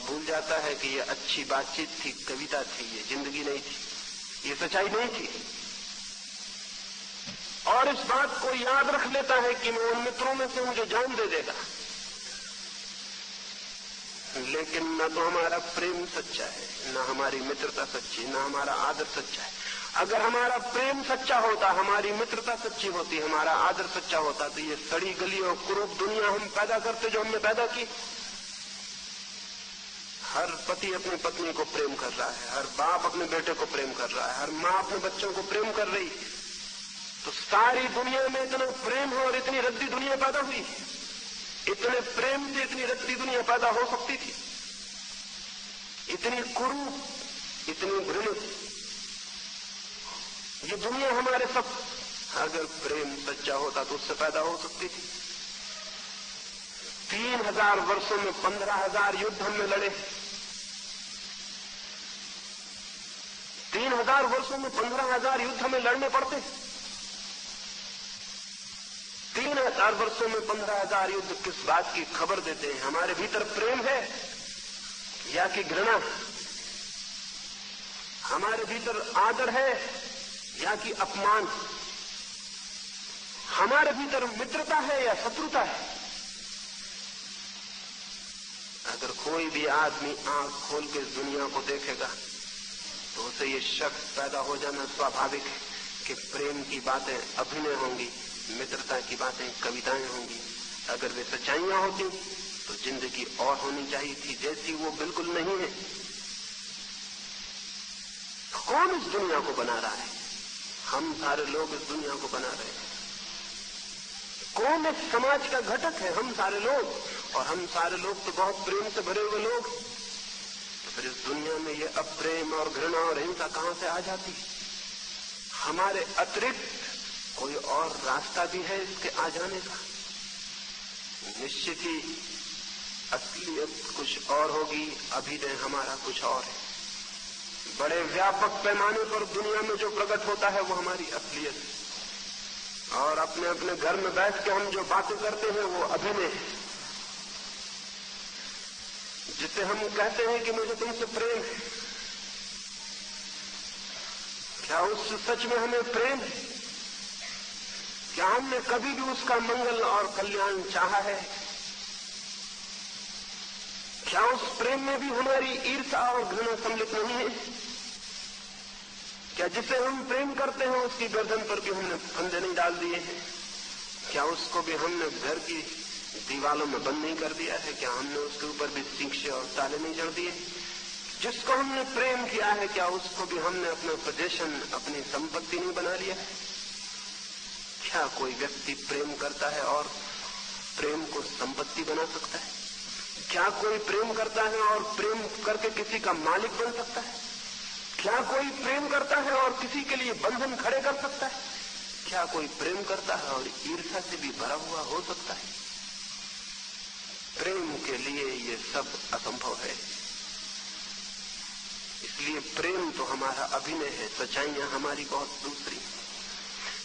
भूल जाता है कि ये अच्छी बातचीत थी, कविता थी, ये जिंदगी नहीं थी, ये सच्चाई नहीं थी। और इस बात को याद रख लेता है कि मैं उन मित्रों में से मुझे जान दे देगा, लेकिन न तो हमारा प्रेम सच्चा है, न हमारी मित्रता सच्ची, न हमारा आदर सच्चा है। अगर हमारा प्रेम सच्चा होता, हमारी मित्रता सच्ची होती, हमारा आदर सच्चा होता, तो ये सड़ी गली और कुरूप दुनिया हम पैदा करते जो हमने पैदा की। हर पति अपनी पत्नी को प्रेम कर रहा है, हर बाप अपने बेटे को प्रेम कर रहा है, हर माँ अपने बच्चों को प्रेम कर रही। तो सारी दुनिया में इतना प्रेम है और इतनी रद्दी दुनिया पैदा हुई। इतने प्रेम से इतनी रद्दी दुनिया पैदा हो सकती थी, इतनी कुरूप, इतनी घृणित ये दुनिया हमारे सब। अगर प्रेम सच्चा होता तो उससे पैदा हो सकती थी। 3000 वर्षों में 15,000 युद्ध हमने लड़े। 3000 वर्षों में 15,000 युद्ध हमें लड़ने पड़ते। 3000 वर्षों में 15,000 युद्ध किस बात की खबर देते हैं? हमारे भीतर प्रेम है या कि घृणा? हमारे भीतर आदर है या कि अपमान? हमारे भीतर मित्रता है या शत्रुता है? अगर कोई भी आदमी आंख खोल के इस दुनिया को देखेगा तो उसे ये शक पैदा हो जाना स्वाभाविक है कि प्रेम की बातें अभिनय होंगी, मित्रता की बातें कविताएं होंगी। अगर वे सच्चाइयां होती तो जिंदगी और होनी चाहिए थी, जैसी वो बिल्कुल नहीं है। कौन इस दुनिया को बना रहा है? हम सारे लोग इस दुनिया को बना रहे हैं। कौन इस समाज का घटक है? हम सारे लोग। और हम सारे लोग तो बहुत प्रेम से भरे हुए लोग। तो फिर इस दुनिया में ये अप्रेम और घृणा और हिंसा कहां से आ जाती? हमारे अतिरिक्त कोई और रास्ता भी है इसके आ जाने का? निश्चित ही असलियत कुछ और होगी, अभिनय हमारा कुछ और है। बड़े व्यापक पैमाने पर दुनिया में जो प्रकट होता है वो हमारी असलियत है, और अपने अपने घर में बैठ के हम जो बातें करते हैं वो अभिनय है। जिसे हम कहते हैं कि मुझे तुमसे प्रेम है, क्या उस सच में हमें प्रेम है? क्या हमने कभी भी उसका मंगल और कल्याण चाहा है? क्या उस प्रेम में भी हमारी ईर्ष्या और घृणा सम्मिलित नहीं है? क्या जिसे हम प्रेम करते हैं उसकी गर्दन पर भी हमने फंदे नहीं डाल दिए हैं? क्या उसको भी हमने घर की दीवालों में बंद नहीं कर दिया है? क्या हमने उसके ऊपर भी शिक्षे और ताले नहीं जड़ दिए? जिसको हमने प्रेम किया है क्या उसको भी हमने अपना पोजीशन, अपनी संपत्ति नहीं बना लिया है? क्या कोई व्यक्ति प्रेम करता है और प्रेम को संपत्ति बना सकता है? क्या कोई प्रेम करता है और प्रेम करके किसी का मालिक बन सकता है? क्या कोई प्रेम करता है और किसी के लिए बंधन खड़े कर सकता है? क्या कोई प्रेम करता है और ईर्ष्या से भी भरा हुआ हो सकता है? प्रेम के लिए ये सब असंभव है। इसलिए प्रेम तो हमारा अभिनय है, सच्चाइयां हमारी बहुत दूसरी।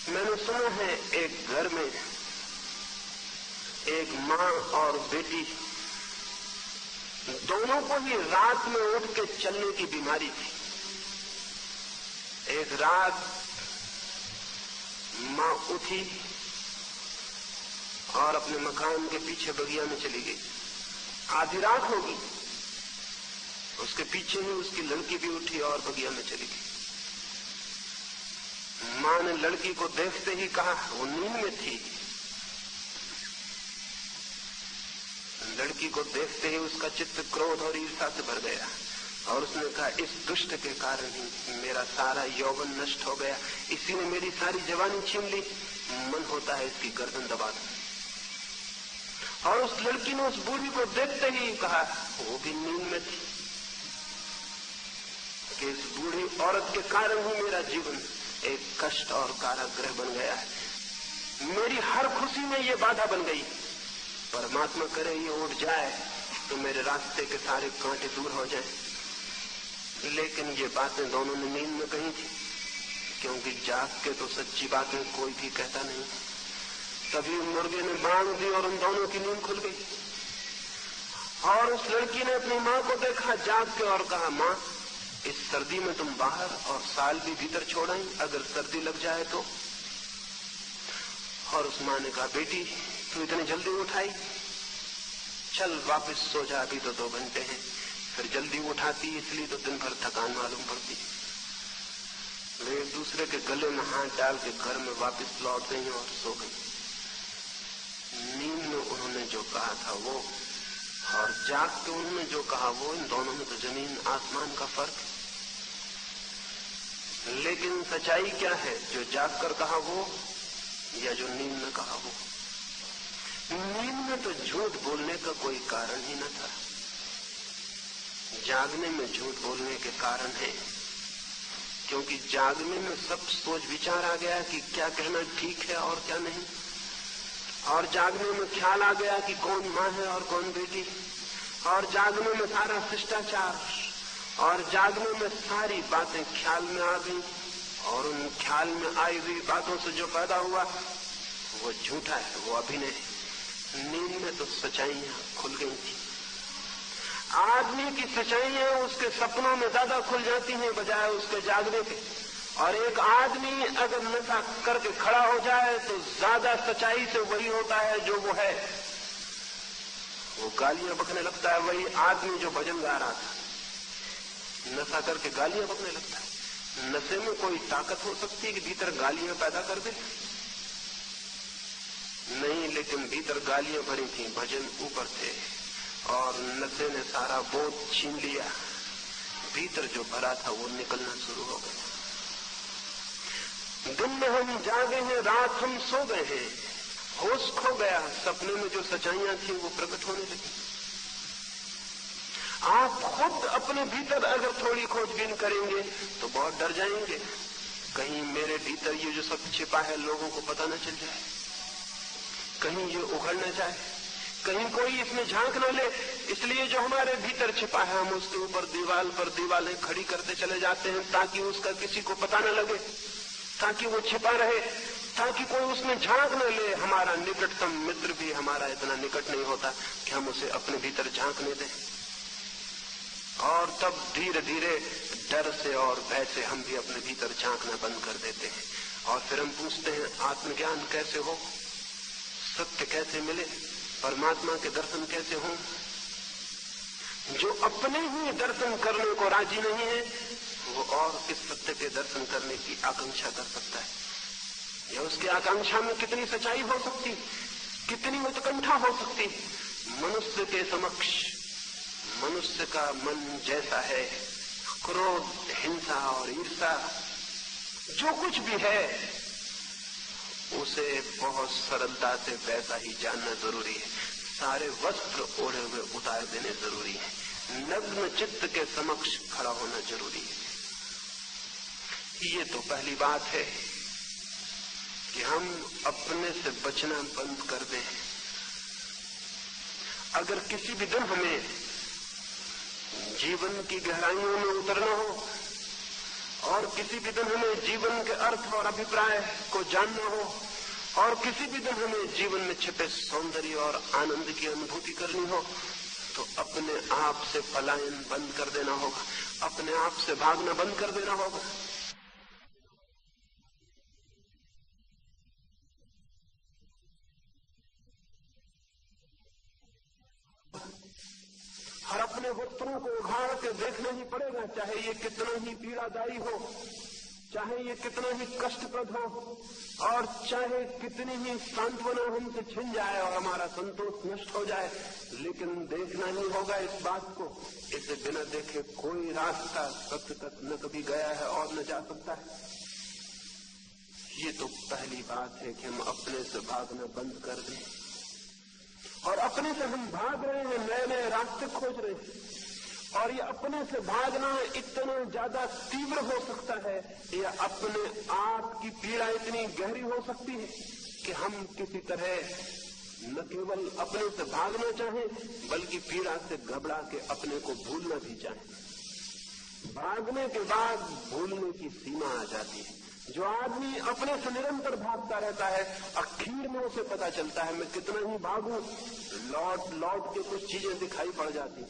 मैंने सुना है एक घर में एक माँ और बेटी दोनों को ही रात में उठ के चलने की बीमारी थी। एक रात माँ उठी और अपने मकान के पीछे बगिया में चली गई। आधी रात होगी, उसके पीछे ही उसकी लड़की भी उठी और बगिया में चली गई। माँ ने लड़की को देखते ही कहा, वो नींद में थी, लड़की को देखते ही उसका चित्त क्रोध और ईर्ष्या से भर गया और उसने कहा, इस दुष्ट के कारण ही मेरा सारा यौवन नष्ट हो गया, इसी ने मेरी सारी जवानी छीन ली, मन होता है इसकी गर्दन दबा दूं। और उस लड़की ने उस बूढ़ी को देखते ही कहा, वो भी नींद में थी, कि इस बूढ़ी औरत के कारण ही मेरा जीवन एक कष्ट और कारागृह बन गया है, मेरी हर खुशी में ये बाधा बन गई। परमात्मा करे ये उठ जाए तो मेरे रास्ते के सारे कांटे दूर हो जाएं। लेकिन ये बातें दोनों ने नींद में कही थी, क्योंकि जाग के तो सच्ची बातें कोई भी कहता नहीं। तभी मुर्गे ने बांग दी और उन दोनों की नींद खुल गई। और उस लड़की ने अपनी माँ को देखा जाग के और कहा, माँ, इस सर्दी में तुम बाहर और साल भी भीतर छोड़ आई, अगर सर्दी लग जाए तो। और उस माँ ने कहा, बेटी तू इतनी जल्दी उठाई, चल वापस सो जा, अभी तो 2 घंटे हैं। फिर जल्दी उठाती इसलिए तो दिन भर थकान मालूम पड़ती। वे एक दूसरे के गले में हाथ डाल के घर में वापस लौट गई और सो गई। नींद में उन्होंने जो कहा था वो, और जाग के उन्होंने जो कहा वो, इन दोनों में तो जमीन आसमान का फर्क है। लेकिन सच्चाई क्या है, जो जाग कर कहा वो या जो नींद में कहा वो? नींद में तो झूठ बोलने का कोई कारण ही न था, जागने में झूठ बोलने के कारण है। क्योंकि जागने में सब सोच विचार आ गया कि क्या कहना ठीक है और क्या नहीं, और जागने में ख्याल आ गया कि कौन माँ है और कौन बेटी, और जागने में सारा शिष्टाचार, और जागने में सारी बातें ख्याल में आ गई, और उन ख्याल में आई हुई बातों से जो पैदा हुआ वो झूठा है, वो अभिनय है। नींद में तो सच्चाइयां खुल गई थी। आदमी की सच्चाइयां उसके सपनों में ज्यादा खुल जाती हैं बजाय उसके जागने के। और एक आदमी अगर नशा करके खड़ा हो जाए तो ज्यादा सच्चाई से वही होता है जो वो है। वो गालियां बकने लगता है, वही आदमी जो भजन गा रहा था नशा करके गालियां बकने लगता है। नशे में कोई ताकत हो सकती है कि भीतर गालियां पैदा कर दे? नहीं, लेकिन भीतर गालियां भरी थी, भजन ऊपर थे, और नशे ने सारा बोध छीन लिया। भीतर जो भरा था वो निकलना शुरू हो गया। दिन में हम जागे हैं, रात हम सो गए हैं, होश खो गया। सपने में जो सच्चाइयां थी वो प्रकट होने लगी। आप खुद अपने भीतर अगर थोड़ी खोजबीन करेंगे तो बहुत डर जाएंगे, कहीं मेरे भीतर ये जो सब छिपा है लोगों को पता न चल जाए, कहीं ये उखड़ न जाए, कहीं कोई इसमें झांक न ले। इसलिए जो हमारे भीतर छिपा है हम उसके ऊपर दीवार पर दीवारें खड़ी करते चले जाते हैं ताकि उसका किसी को पता न लगे, ताकि वो छिपा रहे, ताकि कोई उसमें झांक न ले। हमारा निकटतम मित्र भी हमारा इतना निकट नहीं होता कि हम उसे अपने भीतर झांकने दें। और तब धीरे धीरे डर से और भय से हम भी अपने भीतर झांकना बंद कर देते हैं। और फिर हम पूछते हैं आत्मज्ञान कैसे हो, सत्य कैसे मिले, परमात्मा के दर्शन कैसे हों? जो अपने ही दर्शन करने को राजी नहीं है वो और इस सत्य के दर्शन करने की आकांक्षा कर सकता है? या उसकी आकांक्षा में कितनी सच्चाई हो सकती, कितनी उत्कंठा हो सकती? मनुष्य के समक्ष मनुष्य का मन जैसा है, क्रोध, हिंसा और ईर्ष्या जो कुछ भी है उसे बहुत सरलता से वैसा ही जानना जरूरी है। सारे वस्त्र ओढ़े हुए उतार देने जरूरी है। नग्न चित्त के समक्ष खड़ा होना जरूरी है। ये तो पहली बात है कि हम अपने से बचना बंद कर दें। अगर किसी भी दिन हमें जीवन की गहराइयों में उतरना हो और किसी भी दिन हमें जीवन के अर्थ और अभिप्राय को जानना हो और किसी भी दिन हमें जीवन में छिपे सौंदर्य और आनंद की अनुभूति करनी हो तो अपने आप से पलायन बंद कर देना होगा, अपने आप से भागना बंद कर देना होगा। हर अपने वस्त्रों को उघाड़ के देखना ही पड़ेगा, चाहे ये कितना ही पीड़ादायी हो, चाहे ये कितना ही कष्टप्रद हो और चाहे कितनी ही सांत्वना हमसे छिन जाए और हमारा संतोष नष्ट हो जाए, लेकिन देखना ही होगा इस बात को। इसे बिना देखे कोई रास्ता सत्य तक न कभी गया है और न जा सकता है। ये तो पहली बात है कि हम अपने से भागना बंद कर दें। और अपने से हम भाग रहे हैं, नए नए रास्ते खोज रहे हैं, और ये अपने से भागना इतना ज्यादा तीव्र हो सकता है या अपने आप की पीड़ा इतनी गहरी हो सकती है कि हम किसी तरह न केवल अपने से भागना चाहें बल्कि पीड़ा से घबरा के अपने को भूलना भी चाहें। भागने के बाद भूलने की सीमा आ जाती है। जो आदमी अपने से निरंतर भागता रहता है, आखिर में उसे पता चलता है मैं कितना ही भागूं, लौट लौट के कुछ चीजें दिखाई पड़ जाती,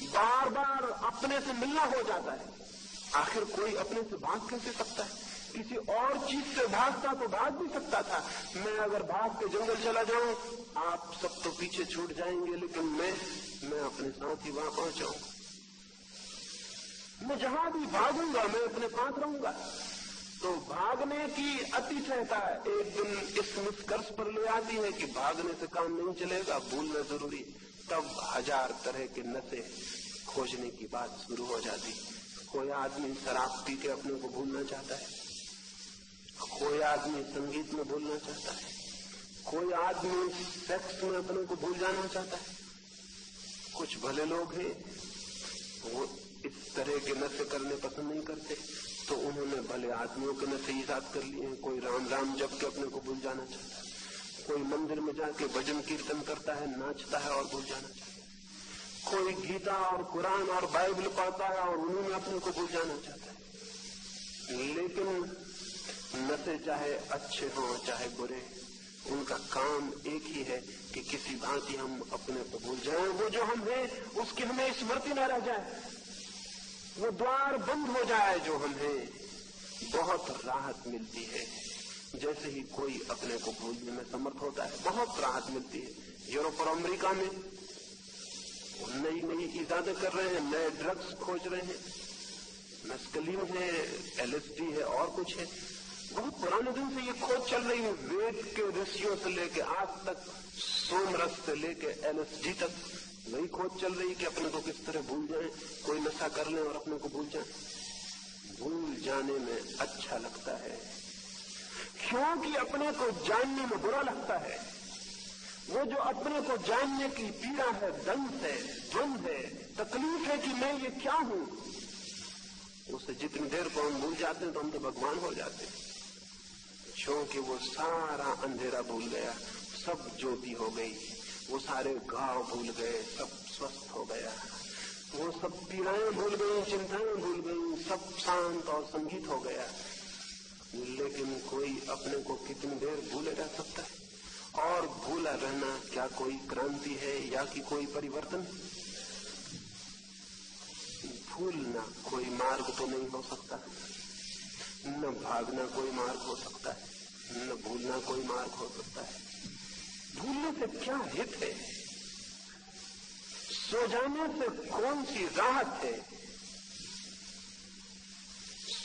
बार बार अपने से मिलना हो जाता है। आखिर कोई अपने से भाग कैसे सकता है? किसी और चीज से भागता तो भाग भी सकता था। मैं अगर भाग के जंगल चला जाऊं, आप सब तो पीछे छूट जाएंगे, लेकिन मैं अपने साथ ही वहां पहुंच जाऊंगा। मैं जहां भी भागूंगा मैं अपने साथ रहूंगा। तो भागने की अतिशयता एक दिन इस निष्कर्ष पर ले आती है कि भागने से काम नहीं चलेगा, भूलना जरूरी। तब हजार तरह के नशे खोजने की बात शुरू हो जाती। कोई आदमी शराब पी के अपने को भूलना चाहता है, कोई आदमी संगीत में भूलना चाहता है, कोई आदमी सेक्स में अपने को भूल जाना चाहता है। कुछ भले लोग हैं वो इस तरह के नशे करने पसंद नहीं करते, तो उन्होंने भले आदमियों के नशे ईजाद कर लिए हैं। कोई राम राम जप के अपने को भूल जाना चाहता है, कोई मंदिर में जाके भजन कीर्तन करता है, नाचता है और भूल जाना चाहता है, कोई गीता और कुरान और बाइबल पढ़ता है और उन्हीं में अपने को भूल जाना चाहता है। लेकिन नशे चाहे अच्छे हों चाहे बुरे, उनका काम एक ही है कि किसी भांति हम अपने को भूल जाएं। वो जो हम हैं उसकी हमें स्मृति न रह जाए, वो द्वार बंद हो जाए जो हम हैं। बहुत राहत मिलती है जैसे ही कोई अपने को भूलने में समर्थ होता है, बहुत राहत मिलती है। यूरोप और अमेरिका में नई नई इजादें कर रहे हैं, नए ड्रग्स खोज रहे हैं, मेस्कलीन है, LSD है और कुछ है। बहुत पुराने दिन से ये खोज चल रही है। वेद के ऋषियों से लेके आज तक, सोमरस से लेके LSD तक वही खोज चल रही कि अपने को किस तरह भूल जाएं। कोई नशा कर लें और अपने को भूल जाएं। भूल जाने में अच्छा लगता है क्योंकि अपने को जानने में बुरा लगता है। वो जो अपने को जानने की पीड़ा है, दंड है, द्वंद है, तकलीफ है कि मैं ये क्या हूं, उसे जितनी देर को हम भूल जाते हैं तो हम तो भगवान हो जाते हैं। क्योंकि वो सारा अंधेरा भूल गया, सब ज्योति हो गई, वो सारे घाव भूल गए, सब स्वस्थ हो गया, वो सब पीड़ाएं भूल गई, चिंताएं भूल गई, सब शांत और संगीत हो गया। लेकिन कोई अपने को कितनी देर भूले रह सकता है? और भूला रहना क्या कोई क्रांति है या कि कोई परिवर्तन? भूलना कोई मार्ग तो नहीं हो सकता, न भागना कोई मार्ग हो सकता है, न भूलना कोई मार्ग हो सकता है। भूलने से क्या हित है? सो जाने से कौन सी राहत है?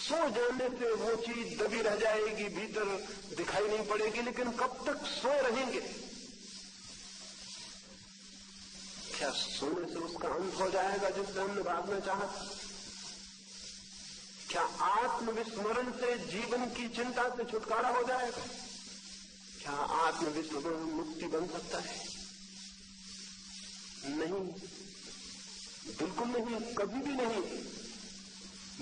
सो जाने से वो चीज दबी रह जाएगी, भीतर दिखाई नहीं पड़ेगी, लेकिन कब तक सो रहेंगे? क्या सोने से उसका अंत हो जाएगा जिससे हमने भागना चाहा? क्या आत्मविस्मरण से जीवन की चिंता से छुटकारा हो जाएगा? क्या आत्मविस्मरण मुक्ति बन सकता है? नहीं, बिल्कुल नहीं, कभी भी नहीं।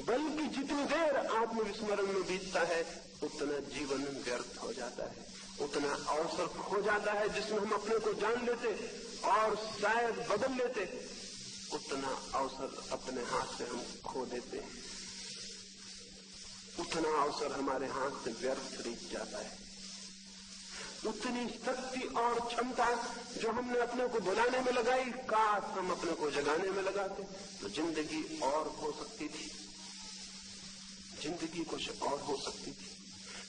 बल्कि जितनी देर आत्मविस्मरण में बीतता है उतना जीवन व्यर्थ हो जाता है, उतना अवसर खो जाता है जिसमें हम अपने को जान लेते और शायद बदल लेते, उतना अवसर अपने हाथ से हम खो देते हैं, उतना अवसर हमारे हाथ से व्यर्थ बीत जाता है। उतनी शक्ति और क्षमता जो हमने अपने को बुलाने में लगाई, काश हम अपने को जगाने में लगाते तो जिंदगी और हो सकती थी, जिंदगी कुछ और हो सकती थी,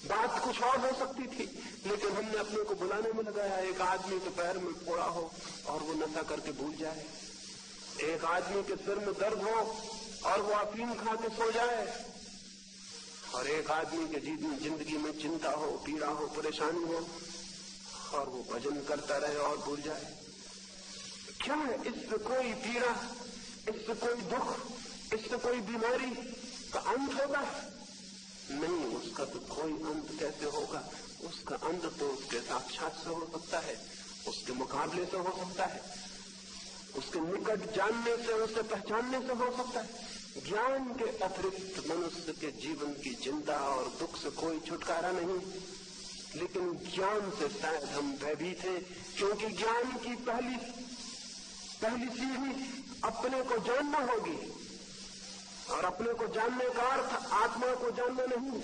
बात कुछ और हो सकती थी। लेकिन हमने अपने को बुलाने में लगाया। एक आदमी के पैर में फोड़ा हो और वो नशा करके भूल जाए, एक आदमी के सिर में दर्द हो और वो अफीम खा के सो जाए, और एक आदमी के जिंदगी में चिंता हो, पीड़ा हो, परेशानी हो और वो भजन करता रहे और भूल जाए। क्या है इससे कोई पीड़ा, इससे कोई दुख, इससे कोई बीमारी का अंत होगा? नहीं, उसका तो कोई अंत कैसे होगा? उसका अंत तो उसके साक्षात से हो सकता है, उसके मुकाबले से हो सकता है, उसके निकट जानने से, उसे पहचानने से हो सकता है। ज्ञान के अतिरिक्त मनुष्य के जीवन की चिंता और दुख से कोई छुटकारा नहीं। लेकिन ज्ञान से शायद हम भयभीत हैं, क्योंकि ज्ञान की पहली सीढ़ी अपने को जानना होगी, और अपने को जानने का अर्थ आत्मा को जानना नहीं।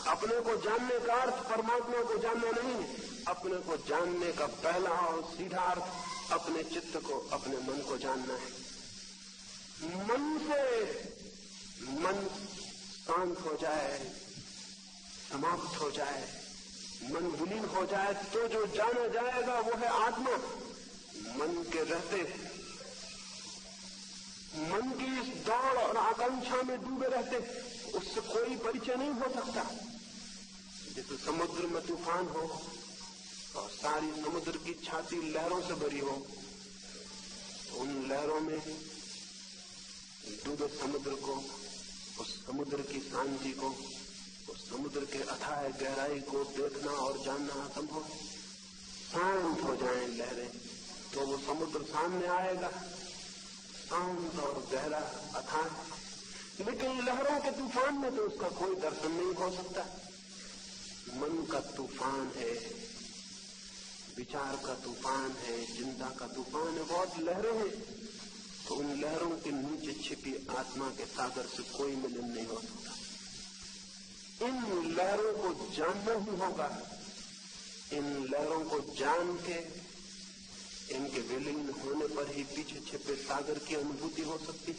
अपने को जानने का अर्थ परमात्मा को जानना नहीं है। अपने को जानने का पहला और सीधा अर्थ अपने चित्त को, अपने मन को जानना है। मन से मन शांत हो जाए, समाप्त हो जाए, मन विलीन हो जाए तो जो जाना जाएगा वो है आत्मा। मन के रहते, मन की इस दौड़ और आकांक्षा में डूबे रहते उससे कोई परिचय नहीं हो सकता। जैसे समुद्र में तूफान हो और सारी समुद्र की छाती लहरों से भरी हो, उन लहरों में डूबे समुद्र को, उस समुद्र की शांति को, उस समुद्र के अथाह गहराई को देखना और जानना असंभव। शांत हो जाएं लहरें तो वो समुद्र सामने आएगा, शांत और गहरा अथाह। लेकिन लहरों के तूफान में तो उसका कोई दर्शन नहीं हो सकता। मन का तूफान है, विचार का तूफान है, चिंता का तूफान है, बहुत लहरें हैं। तो उन लहरों के नीचे छिपी आत्मा के सागर से कोई मिलन नहीं हो सकता। इन लहरों को जानना ही होगा। इन लहरों को जान के इनके विलीन होने पर ही पीछे छिपे सागर की अनुभूति हो सकती।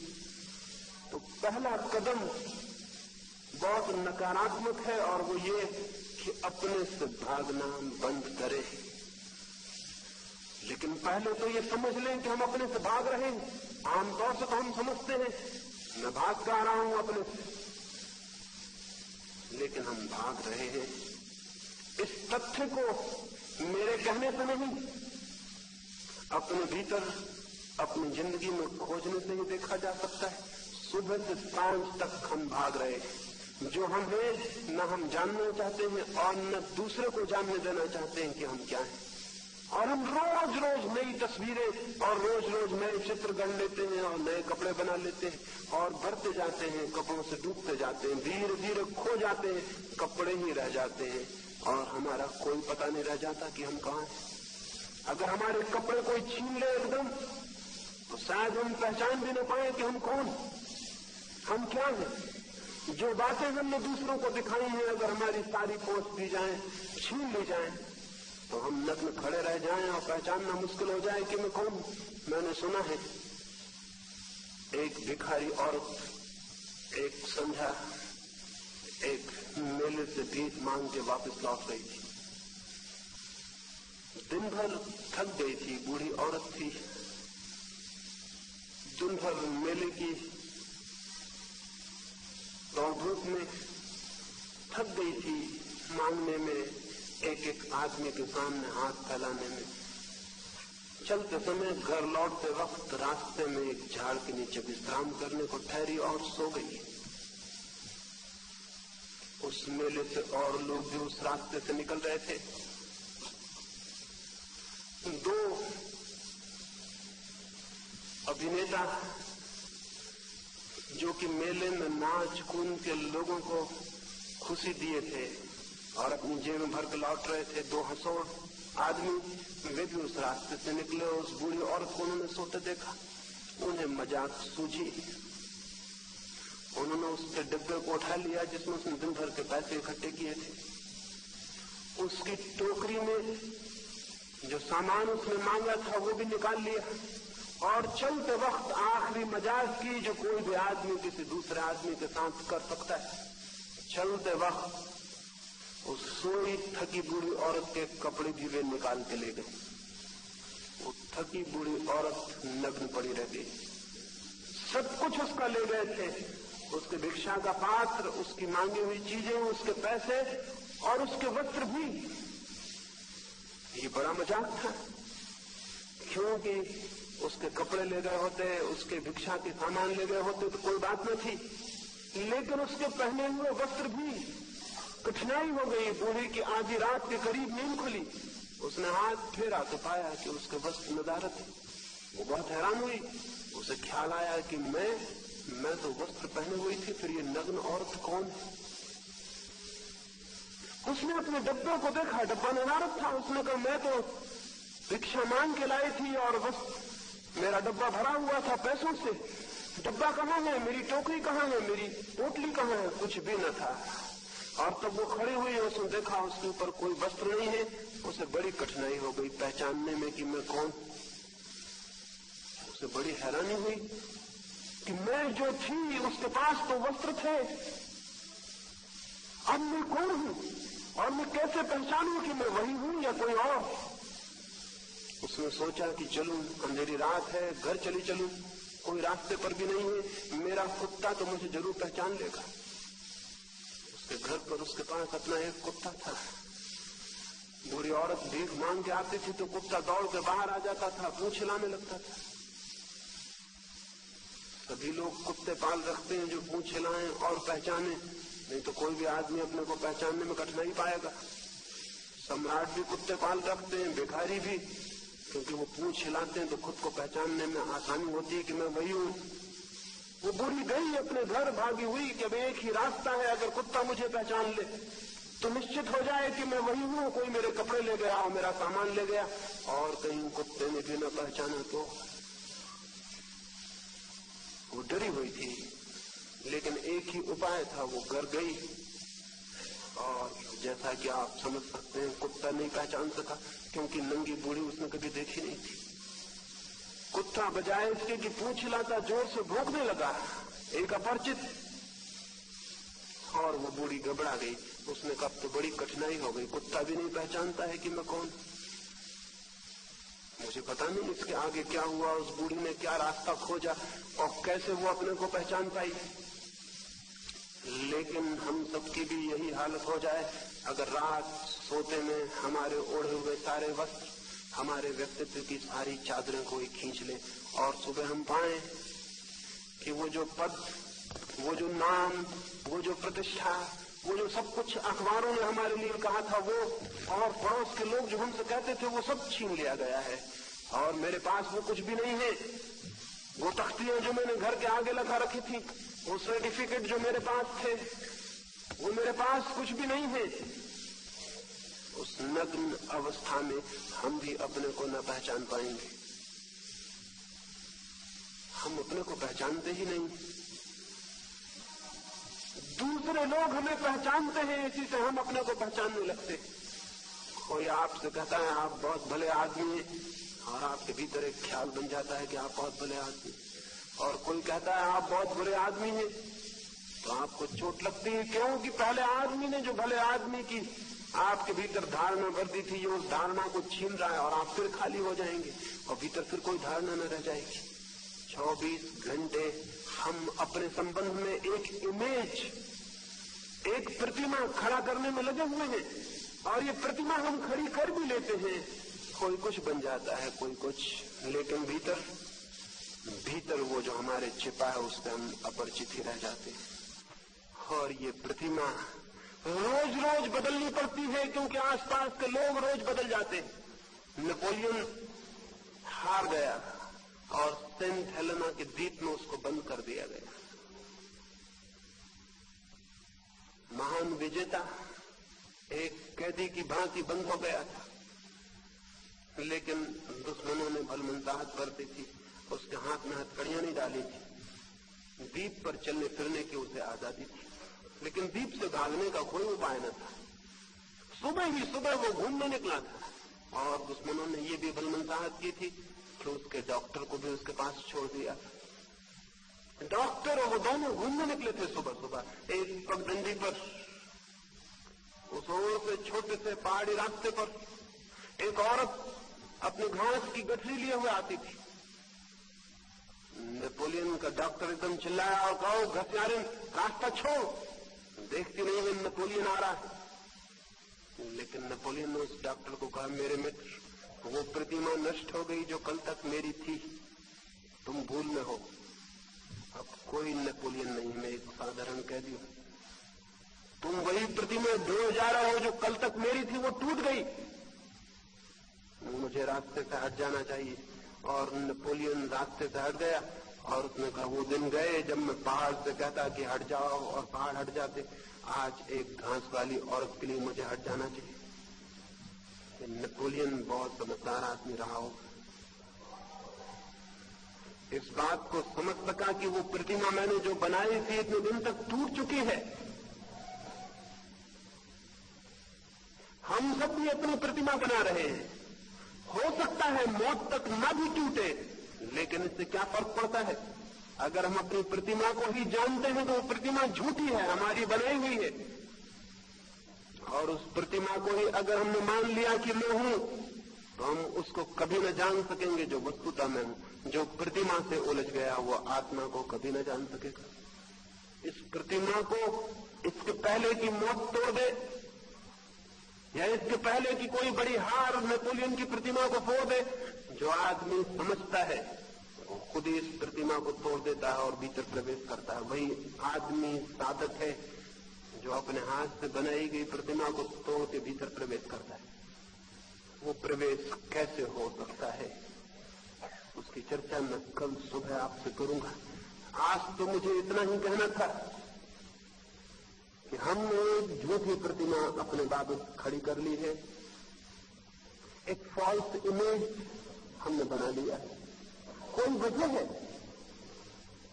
तो पहला कदम बहुत नकारात्मक है और वो ये कि अपने से भागना बंद करें। लेकिन पहले तो ये समझ लें कि हम अपने से भाग रहे हैं। आमतौर से तो हम समझते हैं मैं भाग कर रहा हूं अपने से, लेकिन हम भाग रहे हैं। इस तथ्य को मेरे कहने से नहीं, अपने भीतर अपनी जिंदगी में खोजने से ही देखा जा सकता है। सुबह से सांझ तक हम भाग रहे हैं। जो हम हैं न हम जानना चाहते हैं और न दूसरे को जानने देना चाहते हैं कि हम क्या हैं। और हम रोज रोज नई तस्वीरें और रोज रोज नए चित्र गढ़ लेते हैं और नए कपड़े बना लेते हैं और बढ़ते जाते हैं, कपड़ों से डूबते जाते हैं, धीरे धीरे खो जाते हैं, कपड़े ही रह जाते हैं और हमारा कोई पता नहीं रह जाता कि हम कहाँ हैं। अगर हमारे कपड़े कोई छीन ले एकदम तो शायद हम पहचान भी न पाए कि हम कौन, हम क्या हैं। जो बातें हमने दूसरों को दिखाई हैं अगर हमारी सारी पोंछ दी जाए, छीन ली जाए तो हम नग्न खड़े रह जाएं और पहचानना मुश्किल हो जाए कि मैं कौन हूं। मैंने सुना है एक भिखारी औरत एक संध्या एक मेले से भीख मांग के वापस लौट गई थी। दिन भर थक गई थी, बूढ़ी औरत थी। दिन भर मेले की दौड़ धूप में थक गई थी, मांगने में, एक एक आदमी के सामने हाथ फैलाने में। चलते समय घर लौटते वक्त रास्ते में एक झाड़ के नीचे विश्राम करने को ठहरी और सो गई। उस मेले से और लोग भी उस रास्ते से निकल रहे थे। दो अभिनेता जो कि मेले में नाच कूद के लोगों को खुशी दिए थे और अपनी जेब में भर के लौट रहे थे, दो हंसोड़ आदमी, वे भी उस रास्ते से निकले। उस बूढ़ी औरत को उन्होंने सोते देखा, उन्हें मजाक सूझी। उन्होंने उसके डिब्बे को उठा लिया जिसमें उसने दिन भर के पैसे इकट्ठे किए थे। उसकी टोकरी में जो सामान उसने मांगा था वो भी निकाल लिया और चलते वक्त आखिरी मजाक की जो कोई भी आदमी किसी दूसरे आदमी के साथ कर सकता है। चलते वक्त उस सोई थकी बूढ़ी औरत के कपड़े भी वे निकाल के ले गए। वो थकी बूढ़ी औरत नग्न पड़ी रह गई। सब कुछ उसका ले गए थे, उसके भिक्षा का पात्र, उसकी मांगी हुई चीजें, उसके पैसे और उसके वस्त्र भी। ये बड़ा मजाक था, क्योंकि उसके कपड़े ले गए होते, उसके भिक्षा के सामान ले गए होते तो कोई बात न थी, लेकिन उसके पहने हुए वस्त्र भी। कठिनाई हो गई। बूढ़ी की आधी रात के करीब नींद खुली। उसने हाथ फेरा तो पाया कि उसके वस्त्र नदारत है। वो बहुत हैरान हुई। उसे ख्याल आया कि मैं तो वस्त्र पहने हुई थी, फिर ये नग्न औरत कौन है। उसने अपने डब्बे को देखा, डब्बा नदारत था। उसने कहा मैं तो भिक्षा मांग के लाई थी और वस्त्र मेरा डब्बा भरा हुआ था पैसों से। डब्बा कहाँ है, मेरी टोकरी कहाँ है, मेरी पोटली कहाँ है, कुछ भी न था। और तब वो खड़ी हुई, उसने देखा उसके ऊपर कोई वस्त्र नहीं है। उसे बड़ी कठिनाई हो गई पहचानने में कि मैं कौन। उसे बड़ी हैरानी हुई कि मैं जो थी उसके पास तो वस्त्र थे, अब मैं कौन हूं और मैं कैसे पहचानूं कि मैं वही हूं या कोई और। उसने सोचा कि चलूं, अंधेरी रात है, घर चली चलूं, कोई रास्ते पर भी नहीं है, मेरा कुत्ता तो मुझे जरूर पहचान लेगा। उसके घर पर उसके पास अपना एक कुत्ता था। बूढ़ी औरत भीख मांग के आती थी तो कुत्ता दौड़ के बाहर आ जाता था, पूंछ हिलाने लगता था। सभी लोग कुत्ते पाल रखते हैं जो पूंछ हिलाएं और पहचाने, नहीं तो कोई भी आदमी अपने को पहचानने में कठिनाई पाएगा। सम्राट भी कुत्ते पाल रखते हैं, भिखारी भी, क्योंकि वो पूंछ हिलाते हैं तो खुद को पहचानने में आसानी होती है कि मैं वही हूं। वो बूढ़ी गई अपने घर, भागी हुई कि अब एक ही रास्ता है, अगर कुत्ता मुझे पहचान ले तो निश्चित हो जाए कि मैं वही हूं। कोई मेरे कपड़े ले गया और मेरा सामान ले गया और कहीं कुत्ते ने भी न पहचाना तो। वो डरी हुई थी, लेकिन एक ही उपाय था। वो घर गई और जैसा कि आप समझ सकते हैं कुत्ता नहीं पहचान सका, क्योंकि नंगी बूढ़ी उसने कभी देखी नहीं थी। कुत्ता बजाय इसके कि पूंछ हिलाता जोर से भौंकने लगा, एक अपरिचित, और वो बूढ़ी घबरा गई। उसने कहा तो बड़ी कठिनाई हो गई, कुत्ता भी नहीं पहचानता है कि मैं कौन। मुझे पता नहीं इसके आगे क्या हुआ, उस बूढ़ी ने क्या रास्ता खोजा और कैसे वो अपने को पहचान पाई। लेकिन हम सबकी भी यही हालत हो जाए अगर रात सोते में हमारे ओढ़े हुए सारे वस्त्र, हमारे व्यक्तित्व की सारी चादरें कोई खींच ले और सुबह हम पाएं कि वो जो पद, वो जो नाम, वो जो प्रतिष्ठा, वो जो सब कुछ अखबारों ने हमारे लिए कहा था, वो और पड़ोस के लोग जो हमसे कहते थे, वो सब छीन लिया गया है और मेरे पास वो कुछ भी नहीं है। वो तख्तियां जो मैंने घर के आगे लगा रखी थी, वो सर्टिफिकेट जो मेरे पास थे, वो मेरे पास कुछ भी नहीं है। उस नग्न अवस्था में हम भी अपने को न पहचान पाएंगे। हम अपने को पहचानते ही नहीं, दूसरे लोग हमें पहचानते हैं, इसी से हम अपने को पहचानने लगते। कोई आपसे कहता है आप बहुत भले आदमी हैं और आपके भीतर एक ख्याल बन जाता है कि आप बहुत भले आदमी, और कोई कहता है आप बहुत बुरे आदमी हैं तो आपको चोट लगती है। क्यों कि पहले आदमी ने जो भले आदमी की आपके भीतर धारणा भर दी थी, ये उस धारणा को छीन रहा है और आप फिर खाली हो जाएंगे और भीतर फिर कोई धारणा न रह जाएगी। 24 घंटे हम अपने संबंध में एक इमेज, एक प्रतिमा खड़ा करने में लगे हुए हैं और ये प्रतिमा हम खड़ी कर भी लेते हैं। कोई कुछ बन जाता है, कोई कुछ, लेकिन भीतर वो जो हमारे छिपा है उससे हम अपरिचित ही रह जाते हैं। और ये प्रतिमा रोज रोज बदलनी पड़ती है क्योंकि आसपास के लोग रोज बदल जाते हैं। नेपोलियन हार गया और सेंट हेलेना के द्वीप में उसको बंद कर दिया गया। महान विजेता एक कैदी की भांति बंद हो गया था, लेकिन दुश्मनों ने भलमनसाहत बरती थी, उसके हाथ में हथकड़ियां नहीं डाली थी। द्वीप पर चलने फिरने की उसे आजादी थी, लेकिन द्वीप से भागने का कोई उपाय न था। सुबह ही सुबह वो घूमने निकला था और दुश्मनों ने ये भी भलमनसाहत की थी कि उसके डॉक्टर को भी उसके पास छोड़ दिया। डॉक्टर और वो दोनों घूमने निकले थे सुबह सुबह एक पगडंडी पर, उस ओर से छोटे से पहाड़ी रास्ते पर एक औरत अपनी घास की गठरी लिए हुए आती थी। नेपोलियन का डॉक्टर एकदम चिल्लाया और कहो घसियारिन रास्ता छोड़, देखती नहीं है नेपोलियन आ रहा है। लेकिन नेपोलियन ने उस डॉक्टर को कहा मेरे मित्र, वो प्रतिमा नष्ट हो गई जो कल तक मेरी थी, तुम भूल में हो, अब कोई नेपोलियन नहीं, मैं एक साधारण कैदी हूं। तुम वही प्रतिमा ढूंढ जा रहे हो जो कल तक मेरी थी, वो टूट गई, मुझे रास्ते से हट जाना चाहिए। और नेपोलियन रास्ते से हट गया और उसने कहा वो दिन गए जब मैं पहाड़ से कहता कि हट जाओ और पहाड़ हट जाते, आज एक घास वाली औरत के लिए मुझे हट जाना चाहिए। नेपोलियन बहुत समझदार आदमी रहा हो, इस बात को समझ सका कि वो प्रतिमा मैंने जो बनाई थी इतने दिन तक टूट चुकी है, हम सब भी अपनी प्रतिमा बना रहे हैं। हो सकता है मौत तक न भी टूटे, लेकिन इससे क्या फर्क पड़ता है? अगर हम अपनी प्रतिमा को ही जानते हैं तो वो प्रतिमा झूठी है, हमारी बनाई हुई है। और उस प्रतिमा को ही अगर हमने मान लिया कि मैं हूं, तो हम उसको कभी न जान सकेंगे जो वस्तुतः मैं हूं। जो प्रतिमा से उलझ गया वो आत्मा को कभी न जान सकेगा। इस प्रतिमा को इसके पहले की मौत तोड़ दे, या इसके पहले कि कोई बड़ी हार नेपोलियन की प्रतिमा को फोड़ दे, जो आदमी समझता है वो खुद ही इस प्रतिमा को तोड़ देता है और भीतर प्रवेश करता है। वही आदमी साधक है जो अपने हाथ से बनाई गई प्रतिमा को तोड़ के भीतर प्रवेश करता है। वो प्रवेश कैसे हो सकता है, उसकी चर्चा मैं कल सुबह आपसे करूंगा। आज तो मुझे इतना ही कहना था कि हमने एक झूठी प्रतिमा अपने बाबत खड़ी कर ली है, एक फॉल्स इमेज हमने बना लिया है। कोई वजह है,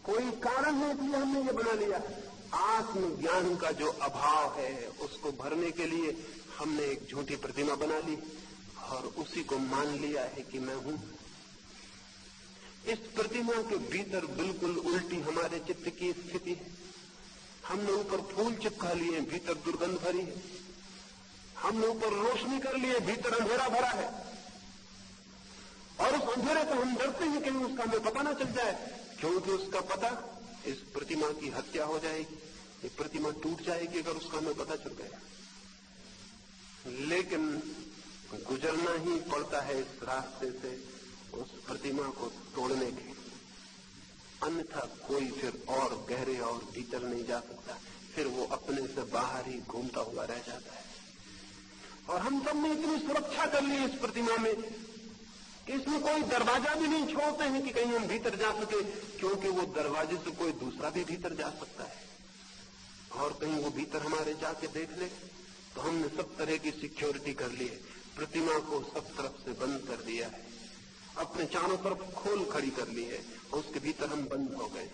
कोई कारण है इसलिए हमने ये बना लिया। आत्मज्ञान का जो अभाव है उसको भरने के लिए हमने एक झूठी प्रतिमा बना ली और उसी को मान लिया है कि मैं हूं। इस प्रतिमा के भीतर बिल्कुल उल्टी हमारे चित्त की स्थिति है। हमने ऊपर फूल चिपका लिए, भीतर दुर्गंध भरी है। हमने ऊपर रोशनी कर लिए, भीतर अंधेरा भरा है। और उस अंधेरे से हम डरते हैं कहीं उसका हमें पता ना चल जाए, क्योंकि उसका पता इस प्रतिमा की हत्या हो जाएगी, ये प्रतिमा टूट जाएगी अगर उसका हमें पता चल गया। लेकिन गुजरना ही पड़ता है इस रास्ते से उस प्रतिमा को तोड़ने के, अन्यथा कोई फिर और गहरे और भीतर नहीं जा सकता, फिर वो अपने से बाहर ही घूमता हुआ रह जाता है। और हम सब ने इतनी सुरक्षा कर ली इस प्रतिमा में कि इसमें कोई दरवाजा भी नहीं छोड़ते हैं कि कहीं हम भीतर जा सके, क्योंकि वो दरवाजे से कोई दूसरा भी भीतर जा सकता है और कहीं वो भीतर हमारे जाके देख ले। तो हमने सब तरह की सिक्योरिटी कर ली है, प्रतिमा को सब तरफ से बंद कर दिया है, अपने चारों तरफ खोल खड़ी कर ली है और उसके भीतर हम बंद हो गए।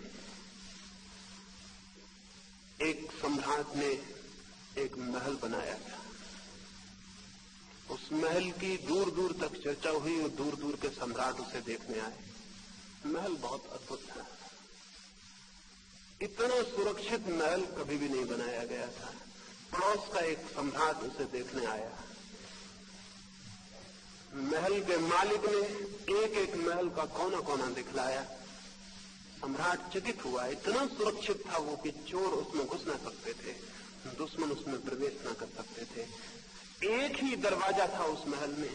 एक सम्राट ने एक महल बनाया था, उस महल की दूर दूर तक चर्चा हुई और दूर दूर के सम्राट उसे देखने आए। महल बहुत अद्भुत था, इतना सुरक्षित महल कभी भी नहीं बनाया गया था। पड़ोस का एक सम्राट उसे देखने आया। महल के मालिक ने एक एक महल का कोना कोना दिखलाया। सम्राट चकित हुआ, इतना सुरक्षित था वो कि चोर उसमें घुस न सकते थे, दुश्मन उसमें प्रवेश न कर सकते थे। एक ही दरवाजा था उस महल में,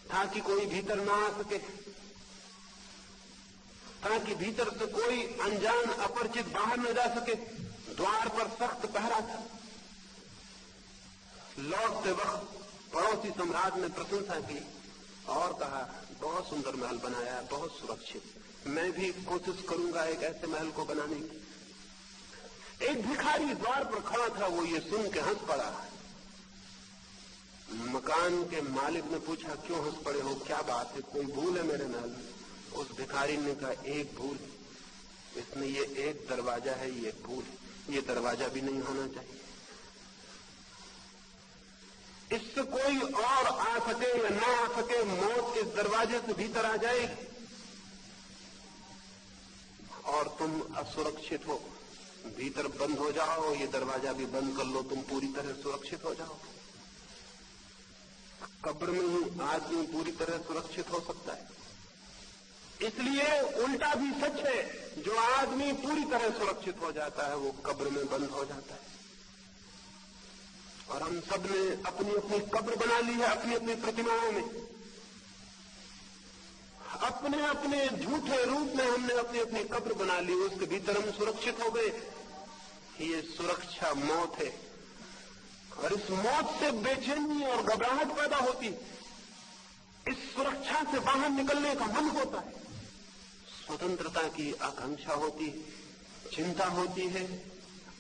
ताकि कोई भीतर ना आ सके, ताकि भीतर से कोई अनजान अपरिचित बाहर न जा सके। द्वार पर सख्त पहरा था। लौटते वक्त पड़ोसी सम्राट ने प्रशंसा की और कहा, बहुत सुंदर महल बनाया, बहुत सुरक्षित। मैं भी कोशिश करूंगा एक ऐसे महल को बनाने की। एक भिखारी द्वार पर खड़ा था, वो ये सुन के हंस पड़ा। मकान के मालिक ने पूछा, क्यों हंस पड़े हो, क्या बात है, कोई भूल है मेरे महल में? उस भिखारी ने कहा, एक भूल, इसमें ये एक दरवाजा है, ये भूल, ये दरवाजा भी नहीं होना चाहिए। इससे कोई और आ सके या ना आ सके, मौत इस दरवाजे से भीतर आ जाएगी और तुम असुरक्षित हो। भीतर बंद हो जाओ, ये दरवाजा भी बंद कर लो, तुम पूरी तरह सुरक्षित हो जाओ। कब्र में ही आदमी पूरी तरह सुरक्षित हो सकता है। इसलिए उल्टा भी सच है, जो आदमी पूरी तरह सुरक्षित हो जाता है वो कब्र में बंद हो जाता है। और हम सब ने अपनी अपनी कब्र बना ली है, अपनी अपनी प्रतिमाओं में, अपने अपने झूठे रूप में हमने अपनी अपनी कब्र बना ली, उसके भीतर हम सुरक्षित हो गए। ये सुरक्षा मौत है और इस मौत से बेचैनी और घबराहट पैदा होती। इस सुरक्षा से बाहर निकलने का मन होता है, स्वतंत्रता की आकांक्षा होती, चिंता होती है,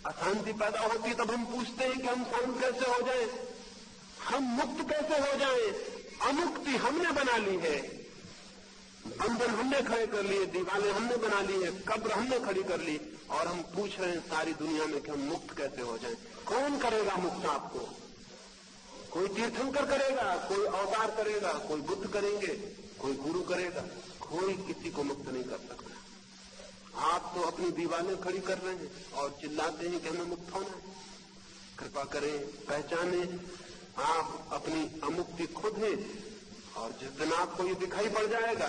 अशांति पैदा होती। तब हम पूछते हैं कि हम शांत कैसे हो जाएं, हम मुक्त कैसे हो जाएं। अमुक्ति हमने बना ली है, बंधन हमने खड़े कर लिए, दीवारें हमने बना ली है, कब्र हमने खड़ी कर ली और हम पूछ रहे हैं सारी दुनिया में कि हम मुक्त कैसे हो जाएं। कौन करेगा मुक्त आपको? कोई तीर्थंकर करेगा, कोई अवतार करेगा, कोई बुद्ध करेंगे, कोई गुरु करेगा, कोई किसी को मुक्त नहीं कर सकता। आप तो अपनी दीवारें खड़ी कर रहे हैं और चिल्लाते हैं कि हमें मुक्त होना है। कृपा करें, पहचाने आप अपनी अमुक्ति खुद हैं। और जिस दिन आपको ये दिखाई पड़ जाएगा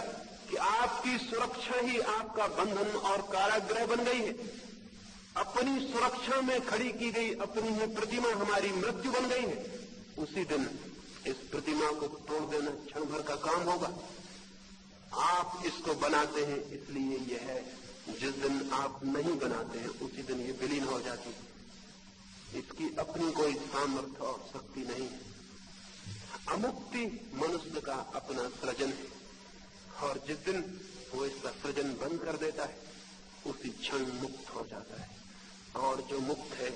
कि आपकी सुरक्षा ही आपका बंधन और कारागृह बन गई है, अपनी सुरक्षा में खड़ी की गई अपनी ही प्रतिमा हमारी मृत्यु बन गई है, उसी दिन इस प्रतिमा को तोड़ देना क्षण भर का काम होगा। आप इसको बनाते हैं, इसलिए यह है। जिस दिन आप नहीं बनाते हैं उसी दिन ये विलीन हो जाती है। इसकी अपनी कोई सामर्थ्य और शक्ति नहीं है। अमुक्ति मनुष्य का अपना सृजन है, और जिस दिन वो इसका सृजन बंद कर देता है उसी क्षण मुक्त हो जाता है। और जो मुक्त है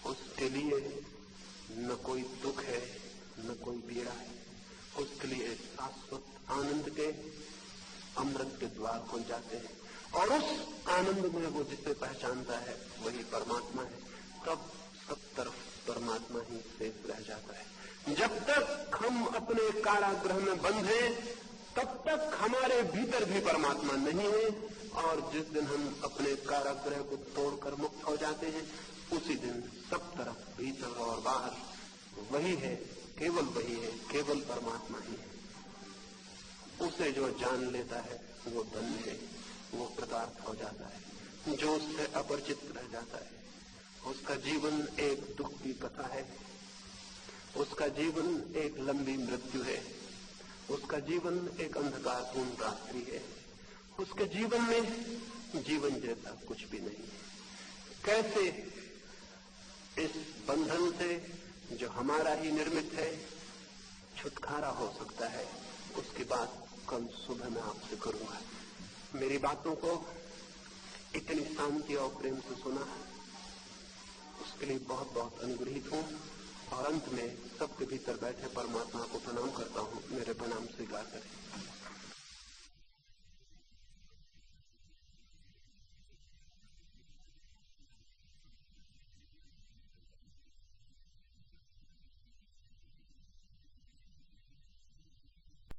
उसके लिए न कोई दुख है, न कोई पीड़ा है। उसके लिए शाश्वत आनंद के, अमृत के द्वार खुल जाते हैं, और उस आनंद में वो जिसे पहचानता है वही परमात्मा है। तब सब तरफ परमात्मा ही शेष रह जाता है। जब तक हम अपने कारागृह में बंद हैं तब तक हमारे भीतर भी परमात्मा नहीं है, और जिस दिन हम अपने कारागृह को तोड़कर मुक्त हो जाते हैं उसी दिन सब तरफ भीतर और बाहर वही है, केवल वही है, केवल परमात्मा ही है। उसे जो जान लेता है वो धन्य है, वो कृतार्थ हो जाता है। जो उससे अपरिचित रह जाता है उसका जीवन एक दुख की कथा है, उसका जीवन एक लंबी मृत्यु है, उसका जीवन एक अंधकारपूर्ण रात्रि है, उसके जीवन में जीवन जैसा कुछ भी नहीं है। कैसे इस बंधन से जो हमारा ही निर्मित है छुटकारा हो सकता है, उसकी बात कल सुबह मैं आपसे करूंगा। मेरी बातों को इतनी शांति और प्रेम से सुना, उसके लिए बहुत बहुत अनुग्रहित हूं। और अंत में सबके भीतर बैठे परमात्मा को प्रणाम करता हूं। मेरे प्रणाम स्वीकार करें।